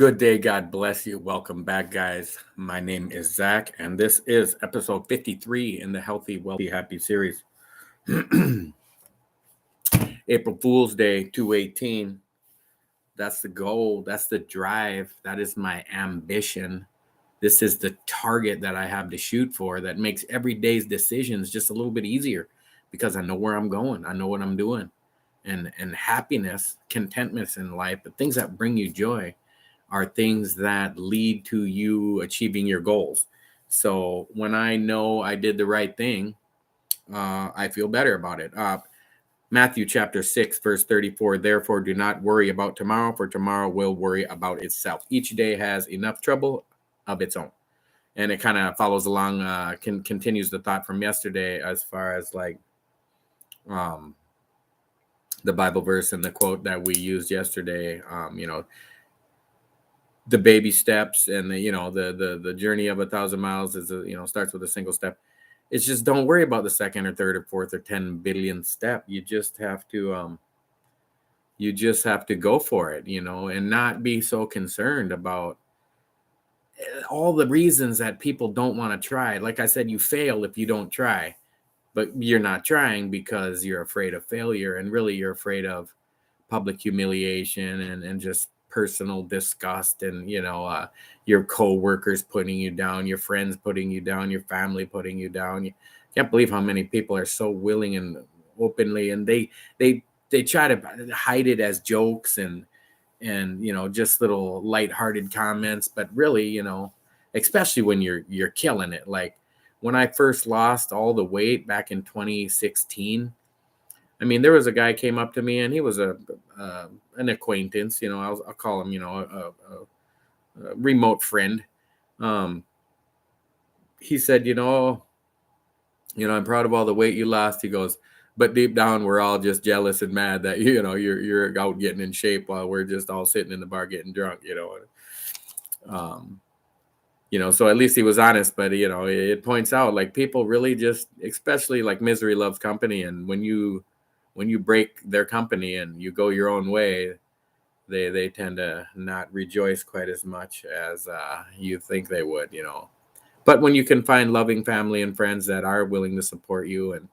Good day. God bless you. Welcome back, guys. My name is Zach, and this is episode 53 in the Healthy, Wealthy, Happy series. April Fool's Day 218. That's the goal. That's the drive. That is my ambition. This is the target that I have to shoot for that makes every day's decisions just a little bit easier because I know where I'm going. I know what I'm doing. And happiness, contentment in life, the things that bring you joy are things that lead to you achieving your goals. So when I know I did the right thing, I feel better about it. Matthew chapter 6, verse 34. Therefore, do not worry about tomorrow, for tomorrow will worry about itself. Each day has enough trouble of its own. And it kind of follows along, continues the thought from yesterday as far as like um, the Bible verse and the quote that we used yesterday. The baby steps and the journey of 1,000 miles is starts with a single step. It's just don't worry about the second or third or fourth or 10 billionth step. You just have to go for it, and not be so concerned about all the reasons that people don't want to try. Like I said, you fail if you don't try, but you're not trying because you're afraid of failure, and really you're afraid of public humiliation and just personal disgust, and your co-workers putting you down, your friends putting you down, your family putting you down. You can't believe how many people are so willing and openly, and they try to hide it as jokes and just little lighthearted comments, but really, especially when you're killing it. Like when I first lost all the weight back in 2016, I mean, there was a guy came up to me, and he was an acquaintance. I'll call him, a remote friend. Um, he said, I'm proud of all the weight you lost. He goes, but deep down, we're all just jealous and mad that you're out getting in shape while we're just all sitting in the bar getting drunk. Um, so at least he was honest. But it points out like people really just, especially like misery loves company, and when you break their company and you go your own way, they tend to not rejoice quite as much as you think they would. But when you can find loving family and friends that are willing to support you, and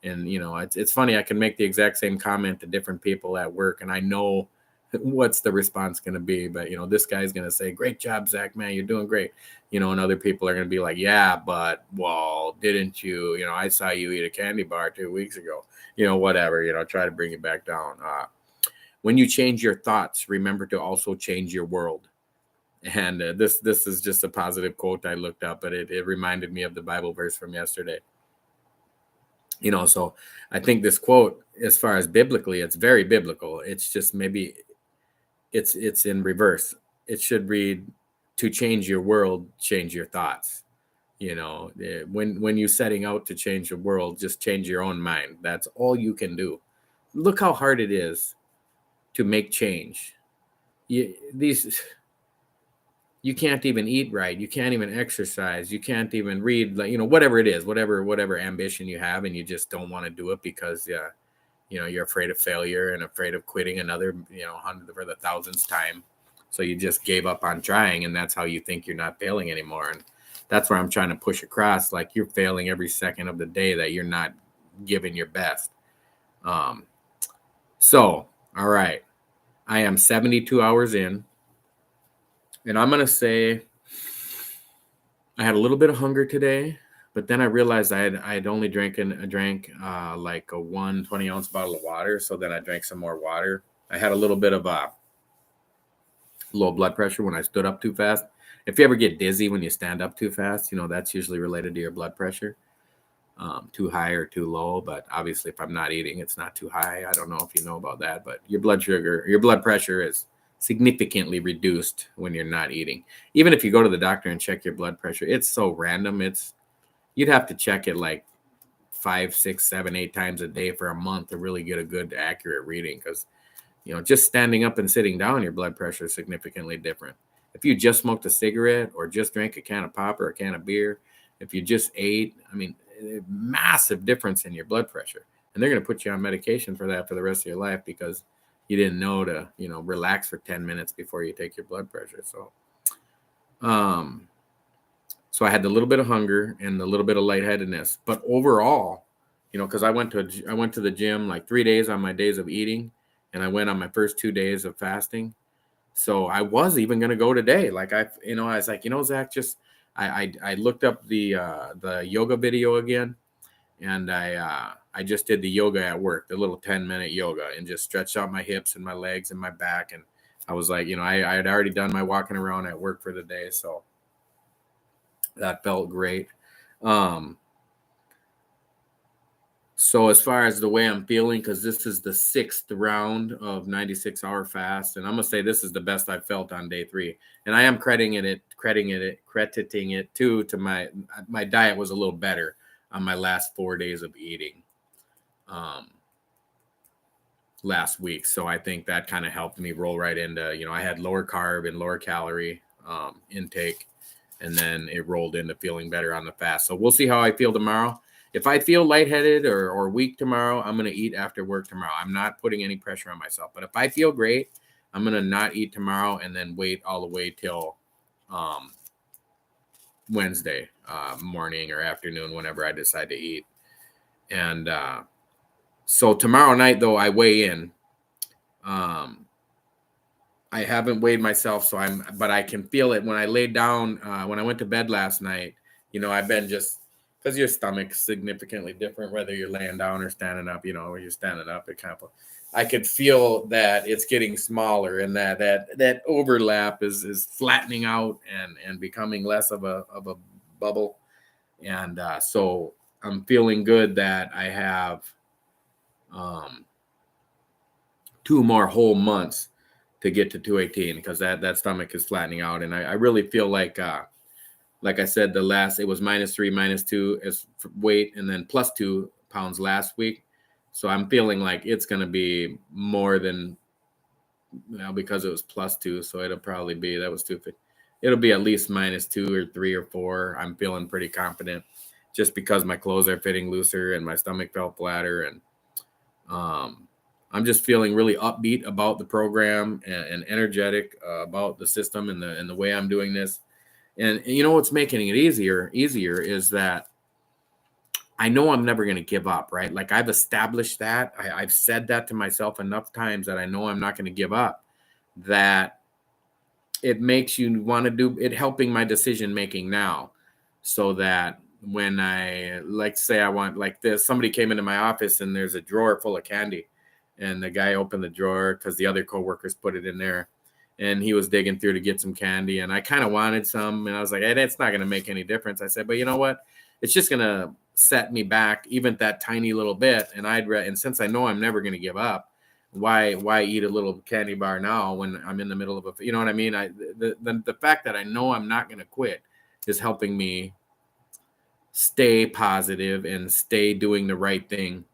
it's funny, I can make the exact same comment to different people at work, and I know what's the response going to be. But this guy's going to say, great job, Zach, man, you're doing great. And other people are going to be like, yeah, but well, didn't you, I saw you eat a candy bar 2 weeks ago, whatever, try to bring it back down. When you change your thoughts, remember to also change your world. And this is just a positive quote I looked up, but it reminded me of the Bible verse from yesterday. So I think this quote, as far as biblically, it's very biblical. It's just maybe it's in reverse. It should read, to change your world, change your thoughts. When you're setting out to change the world, just change your own mind. That's all you can do. Look how hard it is to make change. You can't even eat right. You can't even exercise. You can't even read, like, whatever it is, whatever ambition you have, and you just don't want to do it because, you're afraid of failure and afraid of quitting another, hundred for the thousandth time. So you just gave up on trying, and that's how you think you're not failing anymore. And that's where I'm trying to push across. Like, you're failing every second of the day that you're not giving your best. So, all right, I am 72 hours in. And I'm going to say I had a little bit of hunger today, but then I realized I had only drank like a 120-ounce bottle of water. So then I drank some more water. I had a little bit of low blood pressure when I stood up too fast. If you ever get dizzy when you stand up too fast, that's usually related to your blood pressure, too high or too low. But obviously, if I'm not eating, it's not too high. I don't know if you know about that, but your blood pressure is significantly reduced when you're not eating. Even if you go to the doctor and check your blood pressure, it's so random. You'd have to check it like 5, 6, 7, 8 times a day for a month to really get a good accurate reading, because just standing up and sitting down, your blood pressure is significantly different. If you just smoked a cigarette or just drank a can of pop or a can of beer, if you just ate, I mean, massive difference in your blood pressure. And they're going to put you on medication for that for the rest of your life, because you didn't know to, relax for 10 minutes before you take your blood pressure. Um, so I had a little bit of hunger and a little bit of lightheadedness, but overall, because I went to the gym like 3 days on my days of eating, and I went on my first 2 days of fasting. So I was even going to go today. Like I was like, Zach, just, I looked up the yoga video again, and I just did the yoga at work, the little 10-minute yoga, and just stretched out my hips and my legs and my back. And I was like, I had already done my walking around at work for the day. So that felt great. So as far as the way I'm feeling, because this is the 6th round of 96-hour fast, and I'm gonna say this is the best I've felt on day 3, and I am crediting it too to my diet was a little better on my last 4 days of eating last week. So I think that kind of helped me roll right into, I had lower carb and lower calorie intake, and then it rolled into feeling better on the fast. So we'll see how I feel tomorrow. If I feel lightheaded or weak tomorrow, I'm going to eat after work tomorrow. I'm not putting any pressure on myself. But if I feel great, I'm going to not eat tomorrow and then wait all the way till Wednesday morning or afternoon, whenever I decide to eat. And so tomorrow night, though, I weigh in. I haven't weighed myself, but I can feel it when I laid down, when I went to bed last night. I've been just, because your stomach's significantly different, whether you're laying down or standing up, or you're standing up, I could feel that it's getting smaller, and that overlap is flattening out and becoming less of a bubble. And so I'm feeling good that I have 2 more whole months to get to 218, because that stomach is flattening out. And I really feel like I said, it was -3, -2 as weight, and then +2 pounds last week. So I'm feeling like it's going to be more than, because it was +2. So it'll probably be, that was 250. It'll be at least -2 or 3 or 4. I'm feeling pretty confident just because my clothes are fitting looser and my stomach felt flatter. And I'm just feeling really upbeat about the program and energetic about the system and the way I'm doing this. And what's making it easier is that I know I'm never going to give up, right? Like I've established that. I've said that to myself enough times that I know I'm not going to give up, that it makes you want to do it, helping my decision making now, so that when I, like, say I want, like this, somebody came into my office and there's a drawer full of candy, and the guy opened the drawer because the other coworkers put it in there. And he was digging through to get some candy, and I kind of wanted some, and I was like, hey, that's not going to make any difference. I said, but you know what? It's just going to set me back even that tiny little bit. And and since I know I'm never going to give up, why eat a little candy bar now when I'm in the middle of you know what I mean? The fact that I know I'm not going to quit is helping me stay positive and stay doing the right thing.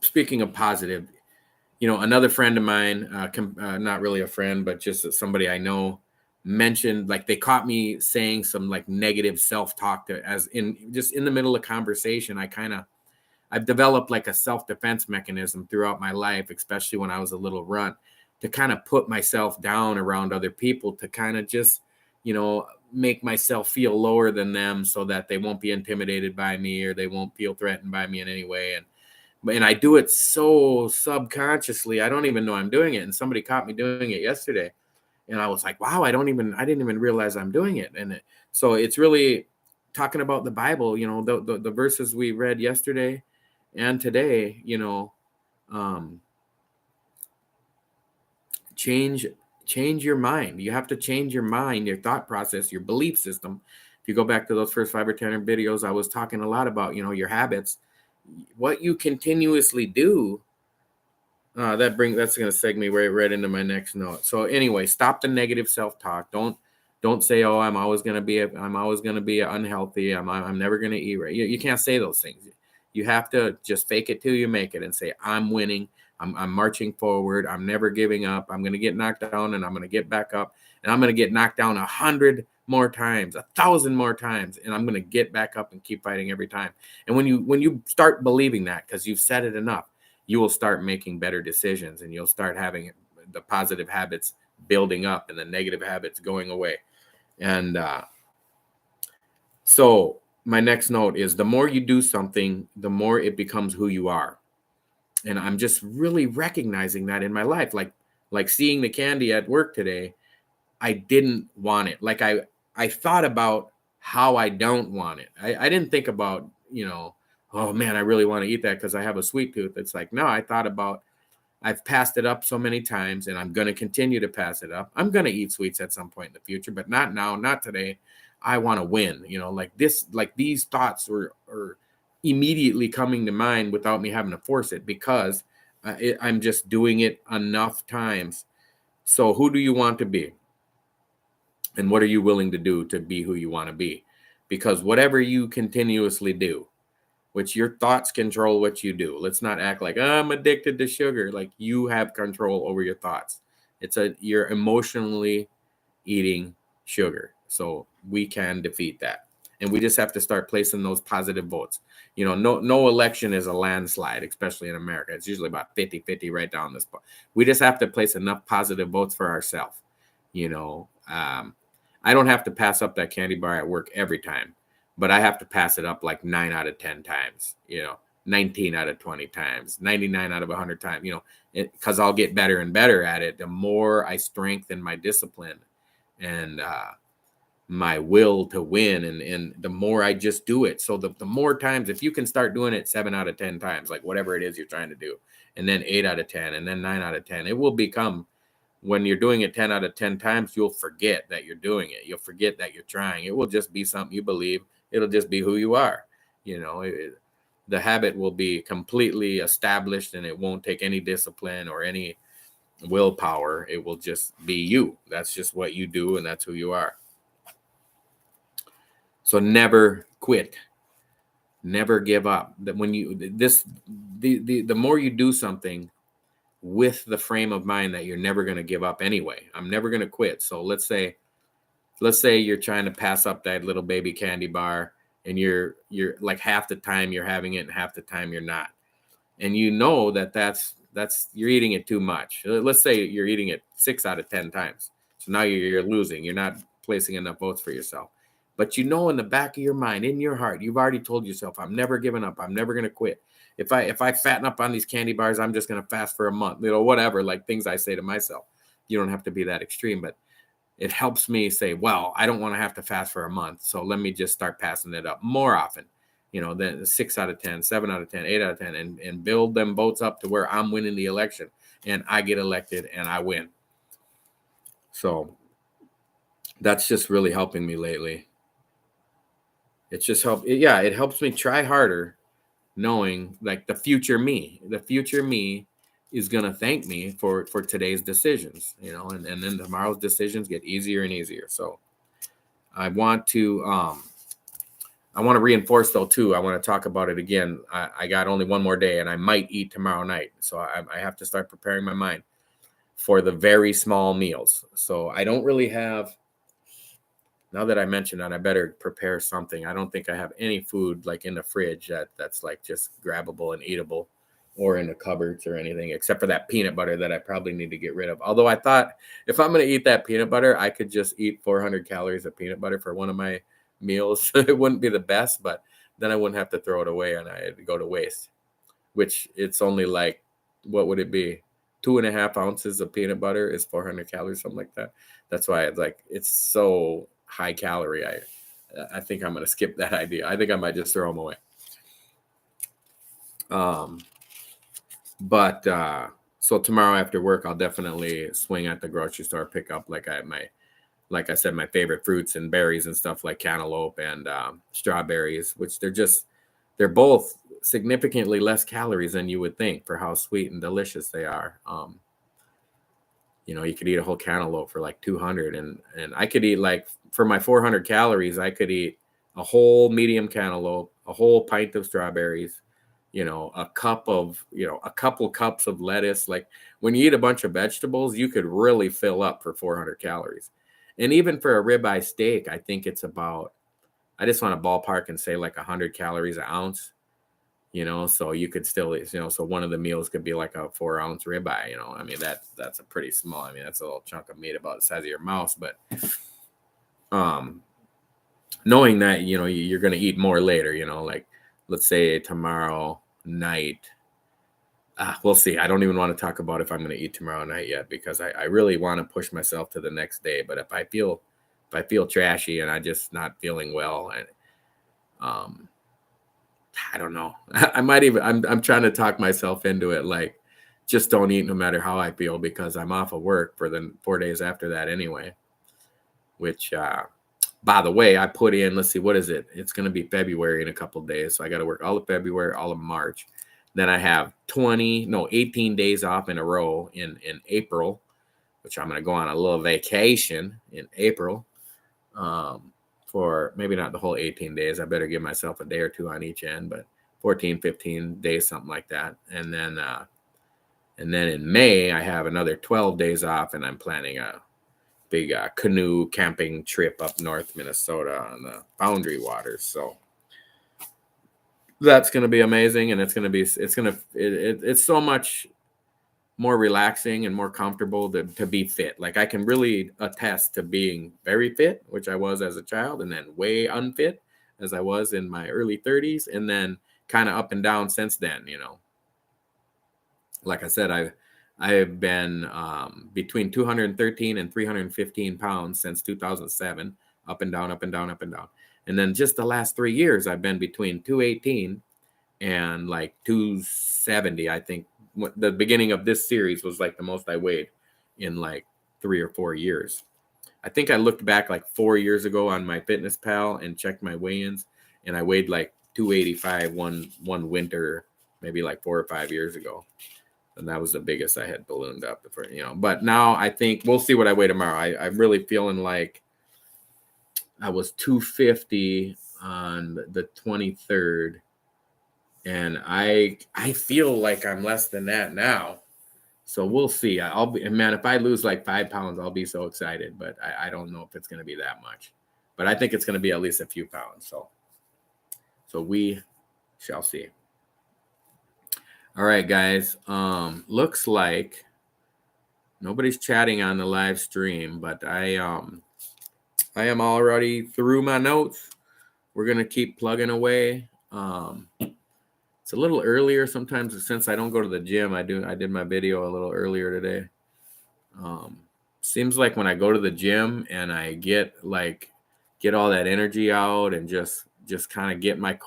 Speaking of positive, another friend of mine, not really a friend, but just somebody I know, mentioned, like, they caught me saying some like negative self-talk just in the middle of conversation. I've developed like a self-defense mechanism throughout my life, especially when I was a little runt, to kind of put myself down around other people, to kind of just, make myself feel lower than them so that they won't be intimidated by me or they won't feel threatened by me in any way. And I do it so subconsciously, I don't even know I'm doing it. And somebody caught me doing it yesterday, and I was like, wow, I didn't even realize I'm doing it. So it's really talking about the Bible, the verses we read yesterday and today, change your mind. You have to change your mind, your thought process, your belief system. If you go back to those first 5 or 10 videos, I was talking a lot about, your habits, what you continuously do. That's going to segue right into my next note. So anyway, stop the negative self-talk. Don't say, oh, I'm always going to be unhealthy. I'm never going to eat right. You can't say those things. You have to just fake it till you make it and say, I'm winning. I'm marching forward. I'm never giving up. I'm going to get knocked down and I'm going to get back up, and I'm going to get knocked down 100 more times, 1,000 more times, and I'm going to get back up and keep fighting every time. And when you start believing that, because you've said it enough, you will start making better decisions, and you'll start having the positive habits building up and the negative habits going away. And so my next note is, the more you do something, the more it becomes who you are. And I'm just really recognizing that in my life. Like seeing the candy at work today, I didn't want it. Like I thought about how I don't want it. I didn't think about, oh man, I really want to eat that because I have a sweet tooth. It's like, no, I thought about, I've passed it up so many times, and I'm going to continue to pass it up. I'm going to eat sweets at some point in the future, but not now, not today. I want to win, like this, like these thoughts are immediately coming to mind without me having to force it, because I'm just doing it enough times. So who do you want to be? And what are you willing to do to be who you want to be? Because whatever you continuously do, which your thoughts control what you do. Let's not act like, oh, I'm addicted to sugar. Like, you have control over your thoughts. You're emotionally eating sugar. So we can defeat that. And we just have to start placing those positive votes. No election is a landslide, especially in America. It's usually about 50-50 right down this spot. We just have to place enough positive votes for ourselves. I don't have to pass up that candy bar at work every time, but I have to pass it up like 9 out of 10 times, 19 out of 20 times, 99 out of 100 times, because I'll get better and better at it. The more I strengthen my discipline and my will to win, and the more I just do it. So the more times, if you can start doing it 7 out of 10 times, like whatever it is you're trying to do, and then 8 out of 10, and then 9 out of 10, it will become, when you're doing it 10 out of 10 times, you'll forget that you're doing it. You'll forget that you're trying. It will just be something you believe. It'll just be who you are. The habit will be completely established, and it won't take any discipline or any willpower. It will just be you. That's just what you do, and that's who you are. So never quit. Never give up. That when the more you do something with the frame of mind that you're never going to give up anyway. I'm never going to quit. So let's say you're trying to pass up that little baby candy bar, and you're like half the time you're having it and half the time you're not. And that's you're eating it too much. Let's say you're eating it 6 out of 10 times. So now you're losing. You're not placing enough votes for yourself. But in the back of your mind, in your heart, you've already told yourself, I'm never giving up. I'm never going to quit. If I fatten up on these candy bars, I'm just going to fast for a month, whatever, like things I say to myself. You don't have to be that extreme, but it helps me say, well, I don't want to have to fast for a month. So let me just start passing it up more often, then 6 out of 10, 7 out of 10, 8 out of 10, and build them votes up to where I'm winning the election and I get elected and I win. So that's just really helping me lately. It's just it helps me try harder, knowing like the future me is going to thank me for today's decisions, and then tomorrow's decisions get easier and easier. So I want to reinforce though too. I want to talk about it again. I got only one more day, and I might eat tomorrow night. So I have to start preparing my mind for the very small meals. So I don't really have, now that I mentioned that, I better prepare something. I don't think I have any food like in the fridge that's like just grabbable and eatable, or in the cupboards or anything, except for that peanut butter that I probably need to get rid of. Although I thought, if I'm going to eat that peanut butter, I could just eat 400 calories of peanut butter for one of my meals. It wouldn't be the best, but then I wouldn't have to throw it away and I'd go to waste, which it's only like, what would it be? 2.5 ounces of peanut butter is 400 calories, something like that. That's why it's so high calorie. I think I'm going to skip that idea. I think I might just throw them away. So tomorrow after work, I'll definitely swing at the grocery store, pick up like I said, my favorite fruits and berries and stuff like cantaloupe and strawberries, which they're both significantly less calories than you would think for how sweet and delicious they are. You could eat a whole cantaloupe for like 200, and I could eat, like, for my 400 calories, I could eat a whole medium cantaloupe, a whole pint of strawberries, a couple cups of lettuce. Like, when you eat a bunch of vegetables, you could really fill up for 400 calories. And even for a ribeye steak, I think it's about, I just want to ballpark and say like 100 calories an ounce. so you could still, so one of the meals could be like a 4-ounce ribeye, I mean, that's a pretty small, I mean, that's a little chunk of meat about the size of your mouse, but knowing that, you're going to eat more later, like let's say tomorrow night, we'll see. I don't even want to talk about if I'm going to eat tomorrow night yet, because I really want to push myself to the next day. But if I feel trashy and I just not feeling well, and I don't know, I might even, I'm trying to talk myself into it. Like, just don't eat no matter how I feel, because I'm off of work for the 4 days after that anyway, which, by the way, I put in, let's see, what is it? It's going to be February in a couple of days. So I got to work all of February, all of March. Then I have 18 days off in a row in April, which I'm going to go on a little vacation in April, for maybe not the whole 18 days. I better give myself a day or two on each end, but 14, 15 days, something like that. And then in May, I have another 12 days off, and I'm planning a big canoe camping trip up north Minnesota on the Boundary Waters. So that's going to be amazing. And it's so much more relaxing and more comfortable to be fit. Like, I can really attest to being very fit, which I was as a child, and then way unfit as I was in my early 30s, and then kind of up and down since then. Like I said, I have been between 213 and 315 pounds since 2007, up and down, up and down, up and down. And then just the last 3 years, I've been between 218 and like 270. I think the beginning of this series was like the most I weighed in like 3 or 4 years. I think I looked back like 4 years ago on my Fitness Pal and checked my weigh-ins, and I weighed like 285 one winter, maybe like 4 or 5 years ago. And that was the biggest I had ballooned up for, but now I think we'll see what I weigh tomorrow. I'm really feeling like I was 250 on the 23rd. And I feel like I'm less than that now. So we'll see. Man, if I lose like 5 pounds, I'll be so excited, but I don't know if it's going to be that much, but I think it's going to be at least a few pounds. So we shall see. All right, guys. Looks like nobody's chatting on the live stream, but I am already through my notes. We're going to keep plugging away. It's a little earlier sometimes, since I don't go to the gym. I did my video a little earlier today. Seems like when I go to the gym and I get all that energy out and just kind of get my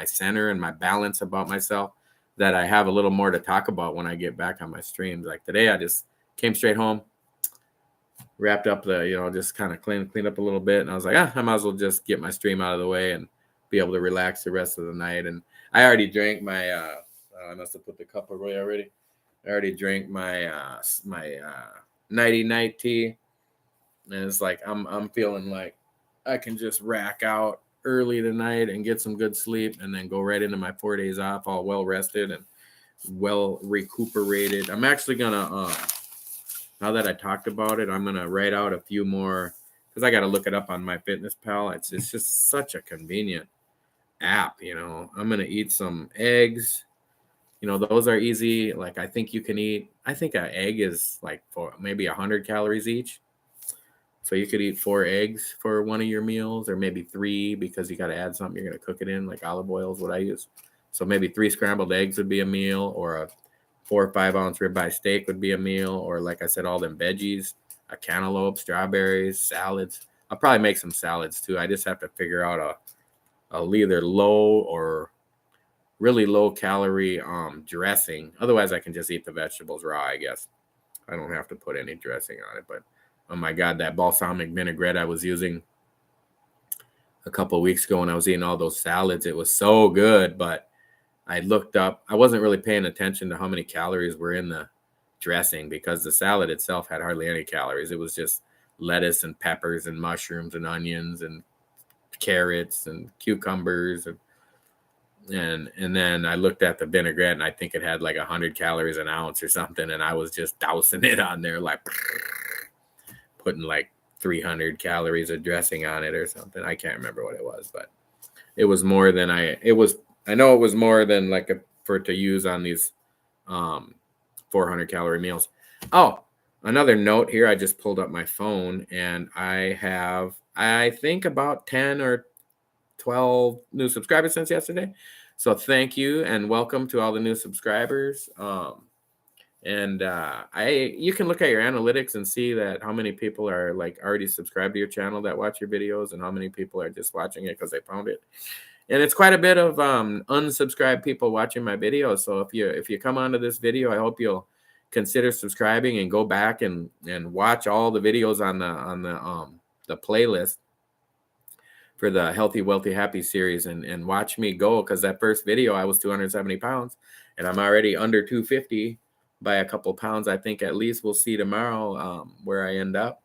center and my balance about myself, that I have a little more to talk about when I get back on my streams. Like today, I just came straight home, wrapped up just kind of cleaned up a little bit, and I was like, I might as well just get my stream out of the way and be able to relax the rest of the night. And I already drank my I must have put the cup away already. I already drank my nighty night tea, and it's like I'm feeling like I can just rack out early tonight and get some good sleep, and then go right into my 4 days off, all well rested and well recuperated. I'm actually gonna now that I talked about it, I'm gonna write out a few more, because I got to look it up on my Fitness Pal. It's just such a convenient app. I'm gonna eat some eggs. Those are easy. Like, I think an egg is like for maybe 100 calories each. So you could eat 4 eggs for one of your meals, or maybe 3, because you got to add something you're going to cook it in, like olive oil is what I use. So maybe 3 scrambled eggs would be a meal, or a 4 or 5 ounce ribeye steak would be a meal, or like I said, all them veggies, a cantaloupe, strawberries, salads. I'll probably make some salads too. I just have to figure out a either low or really low calorie dressing. Otherwise, I can just eat the vegetables raw, I guess. I don't have to put any dressing on it. But oh my God, that balsamic vinaigrette I was using a couple of weeks ago when I was eating all those salads, it was so good. But I looked up, I wasn't really paying attention to how many calories were in the dressing, because the salad itself had hardly any calories. It was just lettuce and peppers and mushrooms and onions and carrots and cucumbers, and then I looked at the vinaigrette, and I think it had like 100 calories an ounce or something, and I was just dousing it on there, like putting like 300 calories of dressing on it or something. I can't remember what it was, but it was more than I know it was more than like for to use on these 400 calorie meals. Oh, another note here. I just pulled up my phone and I have, I think, about 10 or 12 new subscribers since yesterday. So thank you and welcome to all the new subscribers. You can look at your analytics and see that how many people are like already subscribed to your channel that watch your videos and how many people are just watching it because they found it. And it's quite a bit of unsubscribed people watching my videos. So if you come onto this video, I hope you'll consider subscribing and go back and watch all the videos on the playlist for the Healthy, Wealthy, Happy series and watch me go, because that first video I was 270 pounds and I'm already under 250 by a couple pounds. I think at least we'll see tomorrow where I end up.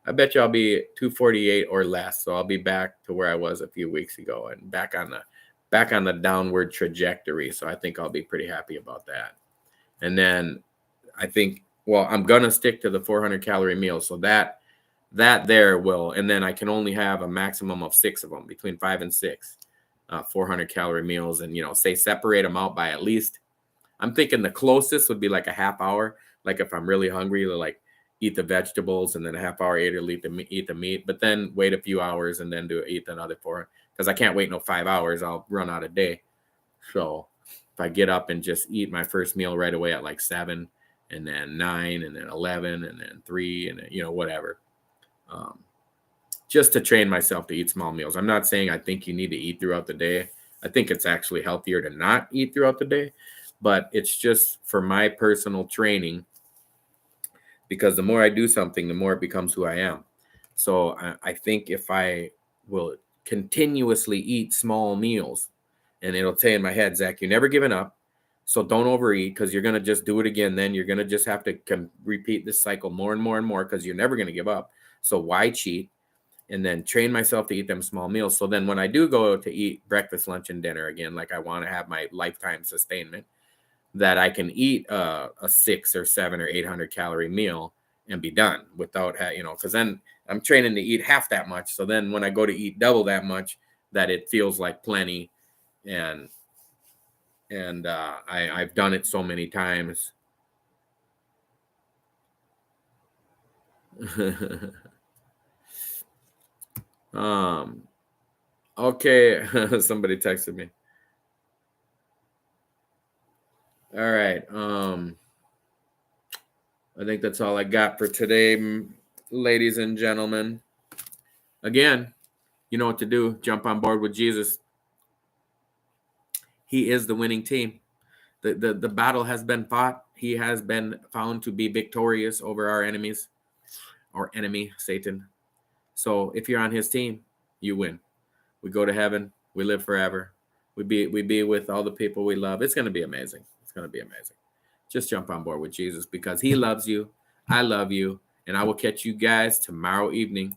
I bet you I'll be 248 or less. So I'll be back to where I was a few weeks ago and back on the downward trajectory. So I think I'll be pretty happy about that. And then I think, well, I'm gonna stick to the 400 calorie meal. So that there will, and then I can only have a maximum of 6 of them, between 5 and 6 400 calorie meals, and say separate them out by at least, I'm thinking the closest would be like a half hour. Like if I'm really hungry, to like eat the vegetables and then a half hour later eat the meat, but then wait a few hours and then eat another 4, because I can't wait no 5 hours. I'll run out of day. So if I get up and just eat my first meal right away at like 7 and then 9 and then 11 and then 3 and then, whatever. Just to train myself to eat small meals. I'm not saying I think you need to eat throughout the day. I think it's actually healthier to not eat throughout the day, but it's just for my personal training, because the more I do something, the more it becomes who I am. So I think if I will continuously eat small meals, and it'll say in my head, Zach, you're never giving up. So don't overeat, because you're going to just do it again. Then you're going to just have to repeat this cycle more and more and more, because you're never going to give up. So why cheat? And then train myself to eat them small meals. So then when I do go to eat breakfast, lunch, and dinner again, like I want to have my lifetime sustainment, that I can eat a 6 or 7 or 800 calorie meal and be done without, because then I'm training to eat half that much. So then when I go to eat double that much, that it feels like plenty. And I've done it so many times. Okay. Somebody texted me. All right. I think that's all I got for today, ladies and gentlemen. Again, you know what to do. Jump on board with Jesus. He is the winning team. The battle has been fought. He has been found to be victorious over our enemies, our enemy, Satan. So if you're on his team, you win. We go to heaven. We live forever. We be with all the people we love. It's going to be amazing. It's going to be amazing. Just jump on board with Jesus, because he loves you. I love you. And I will catch you guys tomorrow evening